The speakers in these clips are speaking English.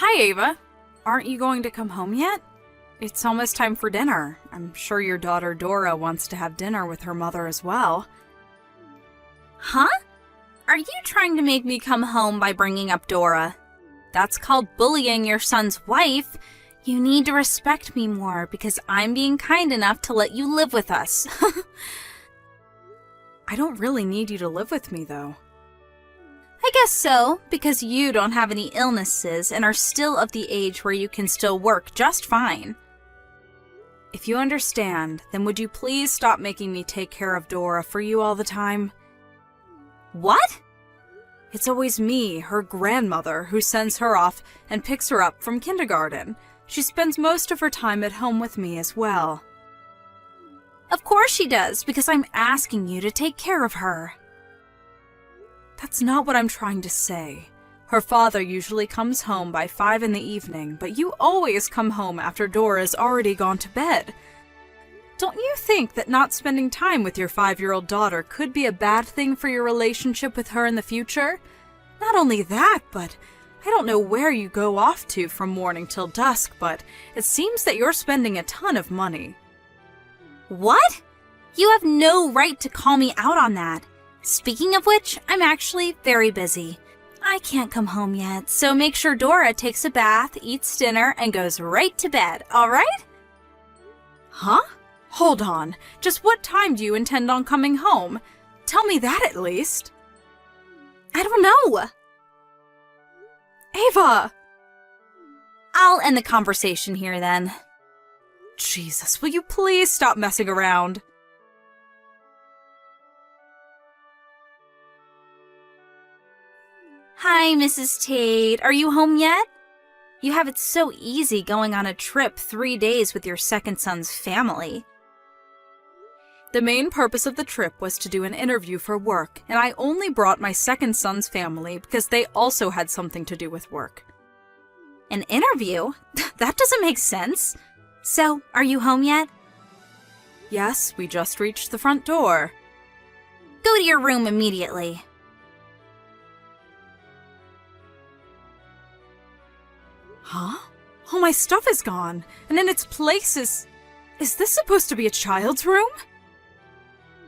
Hi, Ava. Aren't you going to come home yet? It's almost time for dinner. I'm sure your daughter Dora wants to have dinner with her mother as well. Huh? Are you trying to make me come home by bringing up Dora? That's called bullying your son's wife. You need to respect me more because I'm being kind enough to let you live with us. I don't really need you to live with me, though. I guess so, because you don't have any illnesses and are still of the age where you can still work just fine. If you understand, then would you please stop making me take care of Dora for you all the time? What? It's always me, her grandmother, who sends her off and picks her up from kindergarten. She spends most of her time at home with me as well. Of course she does, because I'm asking you to take care of her. That's not what I'm trying to say. Her father usually comes home by 5 in the evening, but you always come home after Dora's already gone to bed. Don't you think that not spending time with your 5-year-old daughter could be a bad thing for your relationship with her in the future? Not only that, but I don't know where you go off to from morning till dusk, but it seems that you're spending a ton of money. What? You have no right to call me out on that. Speaking of which, I'm actually very busy. I can't come home yet, so make sure Dora takes a bath, eats dinner, and goes right to bed, alright? Huh? Hold on. Just what time do you intend on coming home? Tell me that at least. I don't know. Ava! I'll end the conversation here then. Jesus, will you please stop messing around? Hi, Mrs. Tate. Are you home yet? You have it so easy going on a trip 3 days with your second son's family. The main purpose of the trip was to do an interview for work, and I only brought my second son's family because they also had something to do with work. An interview? That doesn't make sense. So, are you home yet? Yes, we just reached the front door. Go to your room immediately. Huh? All my stuff is gone, and in its place is this supposed to be a child's room?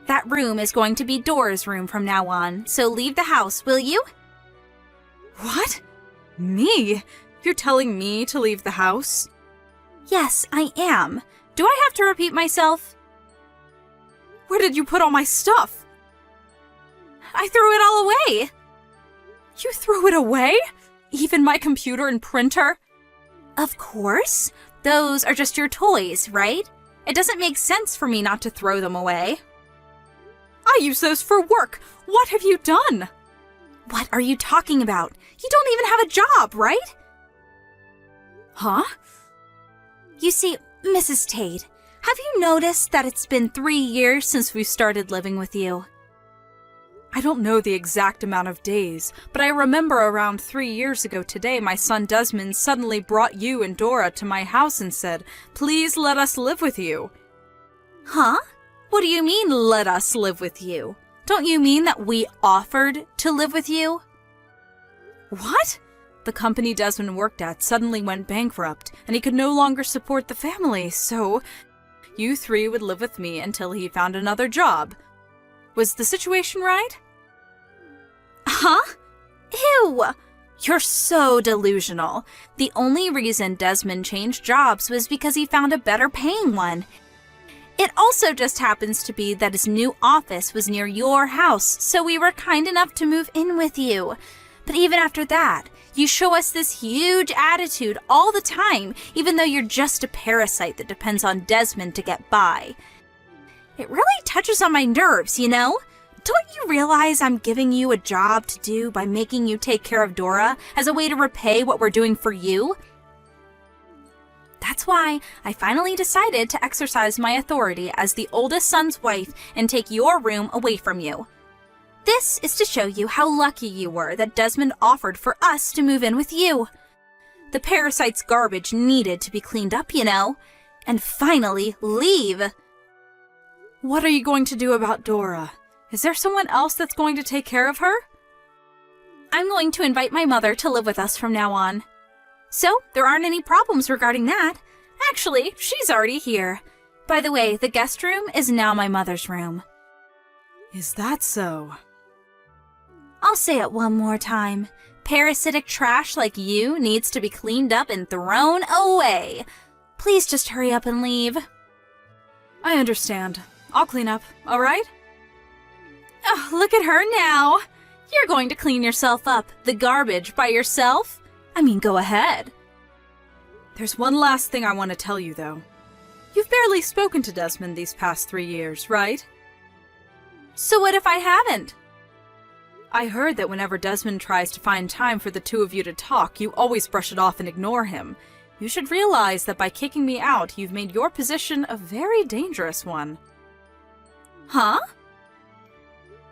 That room is going to be Dora's room from now on, so leave the house, will you? What? Me? You're telling me to leave the house? Yes, I am. Do I have to repeat myself? Where did you put all my stuff? I threw it all away. You threw it away? Even my computer and printer? Of course. Those are just your toys, right? It doesn't make sense for me not to throw them away. I use those for work. What have you done? What are you talking about? You don't even have a job, right? Huh? You see, Mrs. Tate, have you noticed that it's been 3 years since we started living with you? I don't know the exact amount of days, but I remember around 3 years ago today my son Desmond suddenly brought you and Dora to my house and said, "Please let us live with you." Huh? What do you mean, let us live with you? Don't you mean that we offered to live with you? What? The company Desmond worked at suddenly went bankrupt, and he could no longer support the family, so you 3 would live with me until he found another job. Was the situation right? Huh? Ew! You're so delusional. The only reason Desmond changed jobs was because he found a better paying one. It also just happens to be that his new office was near your house, so we were kind enough to move in with you. But even after that, you show us this huge attitude all the time, even though you're just a parasite that depends on Desmond to get by. It really touches on my nerves, you know? Don't you realize I'm giving you a job to do by making you take care of Dora as a way to repay what we're doing for you? That's why I finally decided to exercise my authority as the oldest son's wife and take your room away from you. This is to show you how lucky you were that Desmond offered for us to move in with you. The parasite's garbage needed to be cleaned up, you know. And finally, leave. What are you going to do about Dora? Is there someone else that's going to take care of her? I'm going to invite my mother to live with us from now on. So, there aren't any problems regarding that. Actually, she's already here. By the way, the guest room is now my mother's room. Is that so? I'll say it one more time. Parasitic trash like you needs to be cleaned up and thrown away. Please just hurry up and leave. I understand. I'll clean up, all right? Oh, look at her now. You're going to clean yourself up, the garbage, by yourself? I mean, go ahead. There's one last thing I want to tell you, though. You've barely spoken to Desmond these past 3 years, right? So what if I haven't? I heard that whenever Desmond tries to find time for the two of you to talk, you always brush it off and ignore him. You should realize that by kicking me out, you've made your position a very dangerous one. Huh?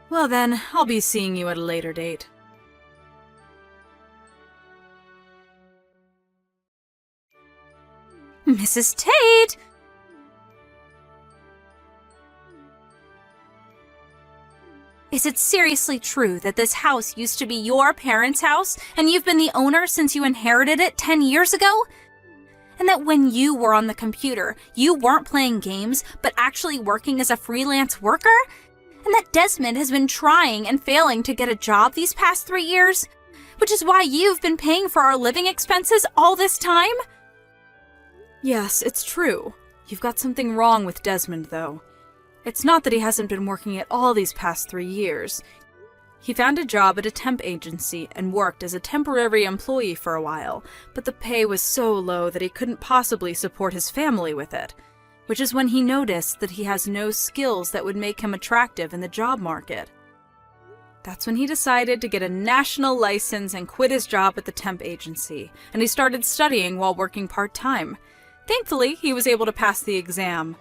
Well then, I'll be seeing you at a later date. Mrs. Tate! Is it seriously true that this house used to be your parents' house and you've been the owner since you inherited it 10 years ago? And that when you were on the computer, you weren't playing games, but actually working as a freelance worker? And that Desmond has been trying and failing to get a job these past 3 years? Which is why you've been paying for our living expenses all this time? Yes, it's true. You've got something wrong with Desmond, though. It's not that he hasn't been working at all these past 3 years. He found a job at a temp agency and worked as a temporary employee for a while, but the pay was so low that he couldn't possibly support his family with it, which is when he noticed that he has no skills that would make him attractive in the job market. That's when he decided to get a national license and quit his job at the temp agency, and he started studying while working part-time. Thankfully, he was able to pass the exam.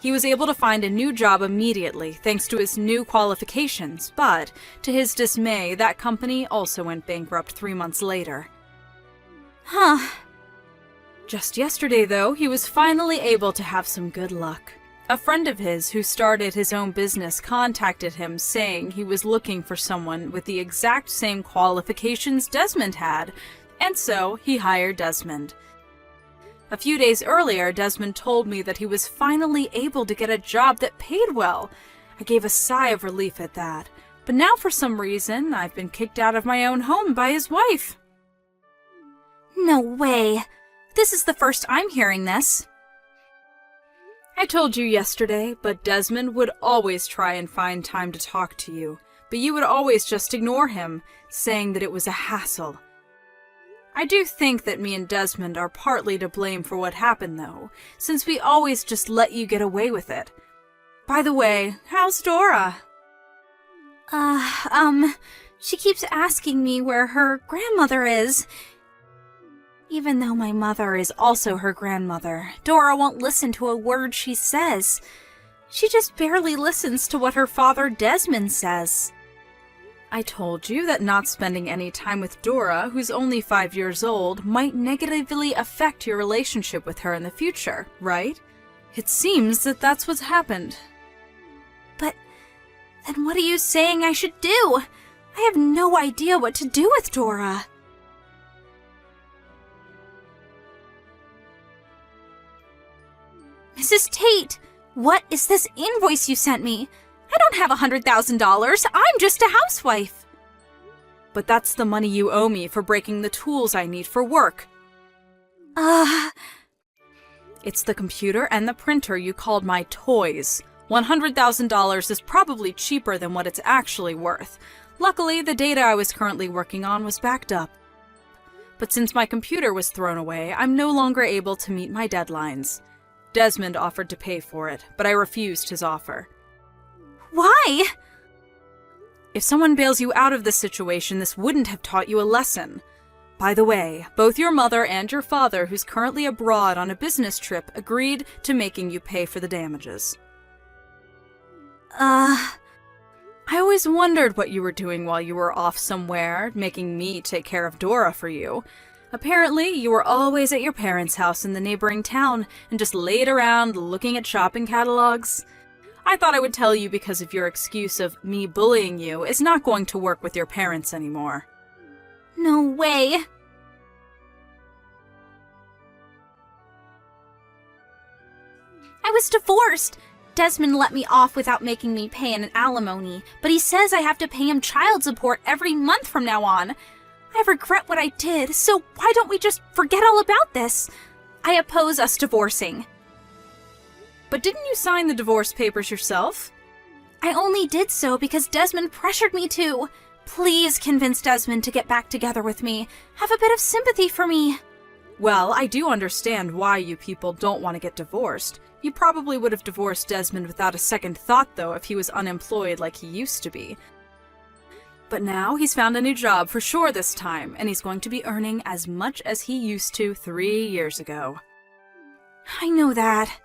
He was able to find a new job immediately thanks to his new qualifications, but, to his dismay, that company also went bankrupt 3 months later. Huh. Just yesterday, though, he was finally able to have some good luck. A friend of his who started his own business contacted him saying he was looking for someone with the exact same qualifications Desmond had, and so he hired Desmond. A few days earlier, Desmond told me that he was finally able to get a job that paid well. I gave a sigh of relief at that, but now for some reason, I've been kicked out of my own home by his wife. No way. This is the first I'm hearing this. I told you yesterday, but Desmond would always try and find time to talk to you, but you would always just ignore him, saying that it was a hassle. I do think that me and Desmond are partly to blame for what happened, though, since we always just let you get away with it. By the way, how's Dora? She keeps asking me where her grandmother is. Even though my mother is also her grandmother, Dora won't listen to a word she says. She just barely listens to what her father Desmond says. I told you that not spending any time with Dora, who's only 5 years old, might negatively affect your relationship with her in the future, right? It seems that that's what's happened. But then what are you saying I should do? I have no idea what to do with Dora. Mrs. Tate, what is this invoice you sent me? I don't have $100,000. I'm just a housewife. But that's the money you owe me for breaking the tools I need for work. It's the computer and the printer you called my toys. $100,000 is probably cheaper than what it's actually worth. Luckily, the data I was currently working on was backed up. But since my computer was thrown away, I'm no longer able to meet my deadlines. Desmond offered to pay for it, but I refused his offer. Why? If someone bails you out of this situation, this wouldn't have taught you a lesson. By the way, both your mother and your father, who's currently abroad on a business trip, agreed to making you pay for the damages. I always wondered what you were doing while you were off somewhere, making me take care of Dora for you. Apparently, you were always at your parents' house in the neighboring town and just laid around looking at shopping catalogs. I thought I would tell you because of your excuse of me bullying you is not going to work with your parents anymore. No way. I was divorced. Desmond let me off without making me pay an alimony, but he says I have to pay him child support every month from now on. I regret what I did, so why don't we just forget all about this? I oppose us divorcing. But didn't you sign the divorce papers yourself? I only did so because Desmond pressured me to. Please convince Desmond to get back together with me. Have a bit of sympathy for me. Well, I do understand why you people don't want to get divorced. You probably would have divorced Desmond without a second thought, though, if he was unemployed like he used to be. But now he's found a new job for sure this time, and he's going to be earning as much as he used to 3 years ago. I know that.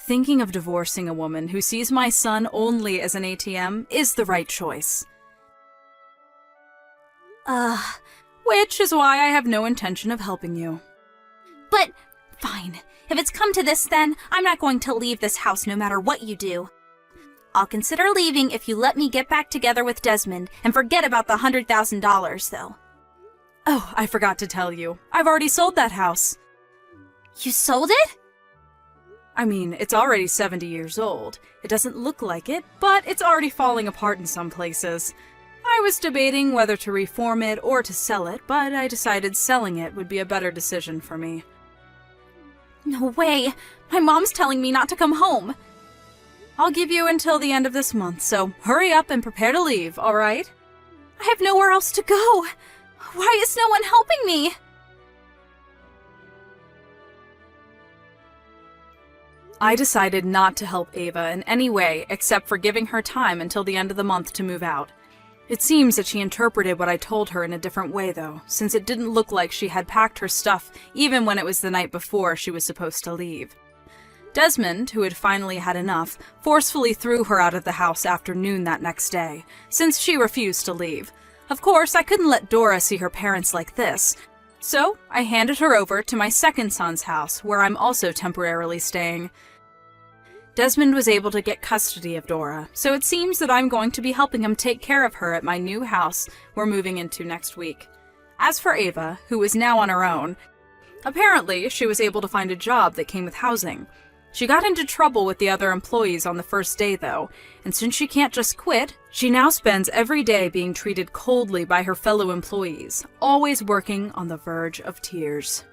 Thinking of divorcing a woman who sees my son only as an ATM is the right choice. Which is why I have no intention of helping you. But, fine. If it's come to this then, I'm not going to leave this house no matter what you do. I'll consider leaving if you let me get back together with Desmond and forget about the $100,000, though. Oh, I forgot to tell you. I've already sold that house. You sold it? I mean, it's already 70 years old. It doesn't look like it, but it's already falling apart in some places. I was debating whether to reform it or to sell it, but I decided selling it would be a better decision for me. No way! My mom's telling me not to come home. I'll give you until the end of this month, so hurry up and prepare to leave, all right? I have nowhere else to go. Why is no one helping me? I decided not to help Ava in any way except for giving her time until the end of the month to move out. It seems that she interpreted what I told her in a different way, though, since it didn't look like she had packed her stuff even when it was the night before she was supposed to leave. Desmond, who had finally had enough, forcefully threw her out of the house after noon that next day, since she refused to leave. Of course, I couldn't let Dora see her parents like this, so I handed her over to my second son's house, where I'm also temporarily staying. Desmond was able to get custody of Dora, so it seems that I'm going to be helping him take care of her at my new house we're moving into next week. As for Ava, who is now on her own, apparently she was able to find a job that came with housing. She got into trouble with the other employees on the first day, though, and since she can't just quit, she now spends every day being treated coldly by her fellow employees, always working on the verge of tears.